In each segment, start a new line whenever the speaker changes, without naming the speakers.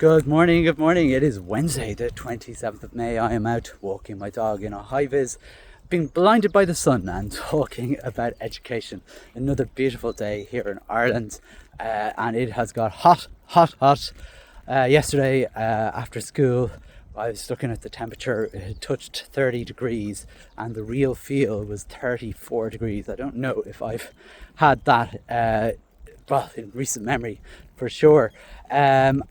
Good morning, good morning. It is Wednesday, the 27th of May. I am out walking my dog in a high vis, being blinded by the sun and talking about education. Another beautiful day here in Ireland, and it has got hot. Yesterday, after school, I was looking at the temperature. It had touched 30 degrees and the real feel was 34 degrees. I don't know if I've had that in recent memory for sure. And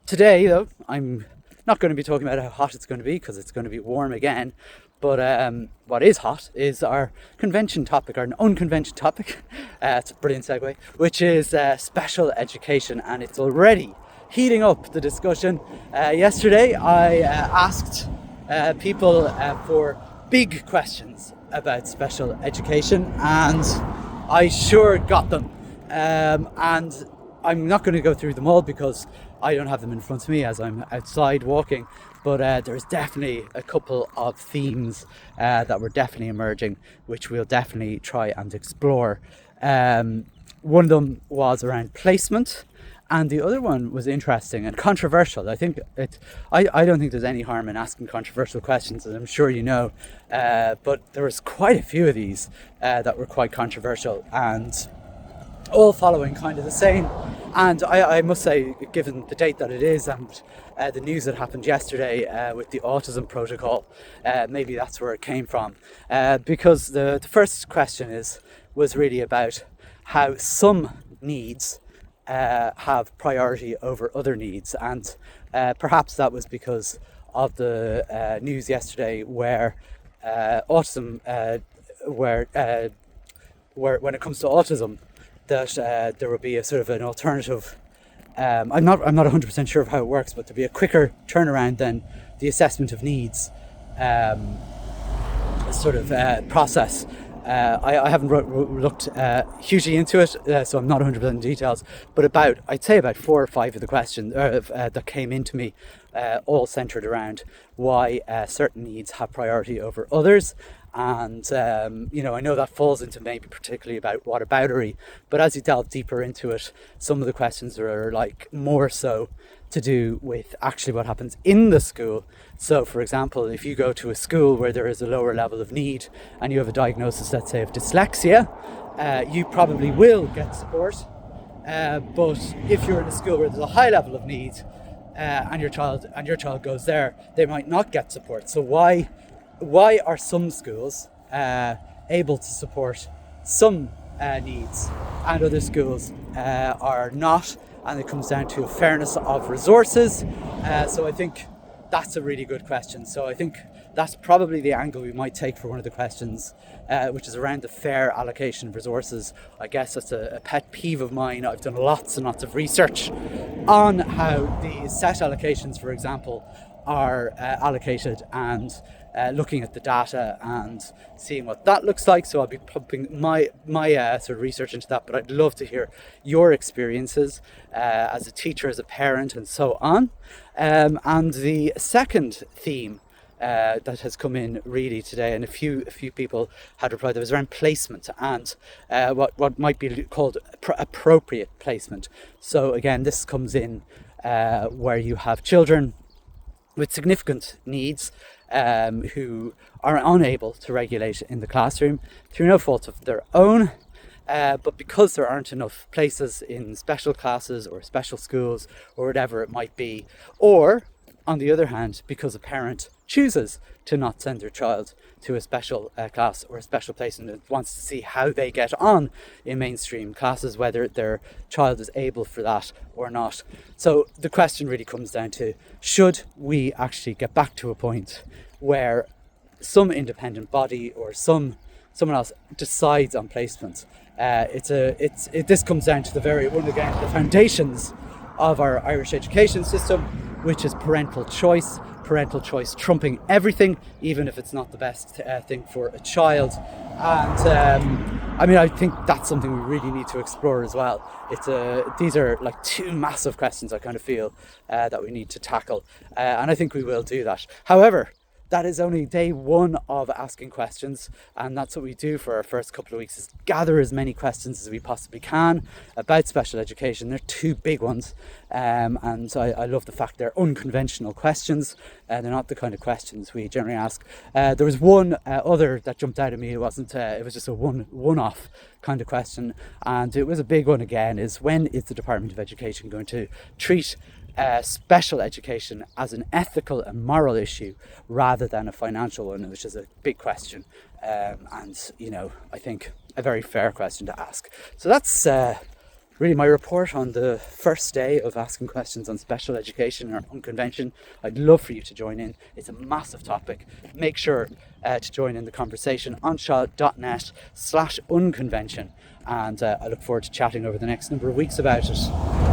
today, though, I'm not going to be talking about how hot it's going to be because it's going to be warm again. But what is hot is our convention topic, our unconvention topic. It's a brilliant segue, which is special education, and it's already heating up the discussion. Yesterday, I asked people for big questions about special education, and I sure got them. And I'm not going to go through them all because I don't have them in front of me as I'm outside walking, but there's definitely a couple of themes that were definitely emerging, which we'll definitely try and explore. One of them was around placement, and the other one was interesting and controversial. I don't think there's any harm in asking controversial questions, as I'm sure you know, but there was quite a few of these that were quite controversial and all following kind of the same. And I must say, given the date that it is and the news that happened yesterday with the autism protocol, maybe that's where it came from. Because the first question was really about how some needs have priority over other needs. And perhaps that was because of the news yesterday where autism, where when it comes to autism, that there will be a sort of an alternative. I'm not 100% sure of how it works, but there'll be a quicker turnaround than the assessment of needs process. I haven't looked hugely into it, so I'm not 100% in details. But I'd say about 4 or 5 of the questions that came into me, all centred around why certain needs have priority over others. And, I know that falls into maybe particularly about whataboutery, but as you delve deeper into it, some of the questions are like more so to do with actually what happens in the school. So, for example, if you go to a school where there is a lower level of need and you have a diagnosis, let's say, of dyslexia, you probably will get support. But if you're in a school where there's a high level of need and your child goes there, they might not get support. So why are some schools able to support some needs and other schools are not? And it comes down to a fairness of resources. So I think that's a really good question. So I think that's probably the angle we might take for one of the questions, which is around the fair allocation of resources. I guess that's a pet peeve of mine. I've done lots and lots of research on how the set allocations, for example, are allocated, and looking at the data and seeing what that looks like. So I'll be pumping my sort of research into that, but I'd love to hear your experiences as a teacher, as a parent, and so on. And the second theme that has come in really today, and a few people had replied, that was around placement and what might be called appropriate placement. So again, this comes in where you have children with significant needs who are unable to regulate in the classroom through no fault of their own, but because there aren't enough places in special classes or special schools or whatever it might be, or on the other hand, because a parent chooses to not send their child to a special class or a special place and wants to see how they get on in mainstream classes, whether their child is able for that or not. So the question really comes down to, should we actually get back to a point where some independent body or someone else decides on placement? This comes down to the foundations of our Irish education system, which is parental choice trumping everything, even if it's not the best thing for a child. And I think that's something we really need to explore as well. These are like 2 massive questions I kind of feel that we need to tackle, and I think we will do that. However, that is only day one of asking questions, and that's what we do for our first couple of weeks, is gather as many questions as we possibly can about special education. They're two big ones, and I love the fact they're unconventional questions. They're not the kind of questions we generally ask. There was one other that jumped out at me. It wasn't it was just a one-off kind of question, and it was a big one again, is when is the Department of Education going to treat special education as an ethical and moral issue rather than a financial one, which is a big question, and I think a very fair question to ask. So that's really my report on the first day of asking questions on special education or unconvention. I'd love for you to join in. It's a massive topic. Make sure to join in the conversation on anseo.net/unconvention, and I look forward to chatting over the next number of weeks about it.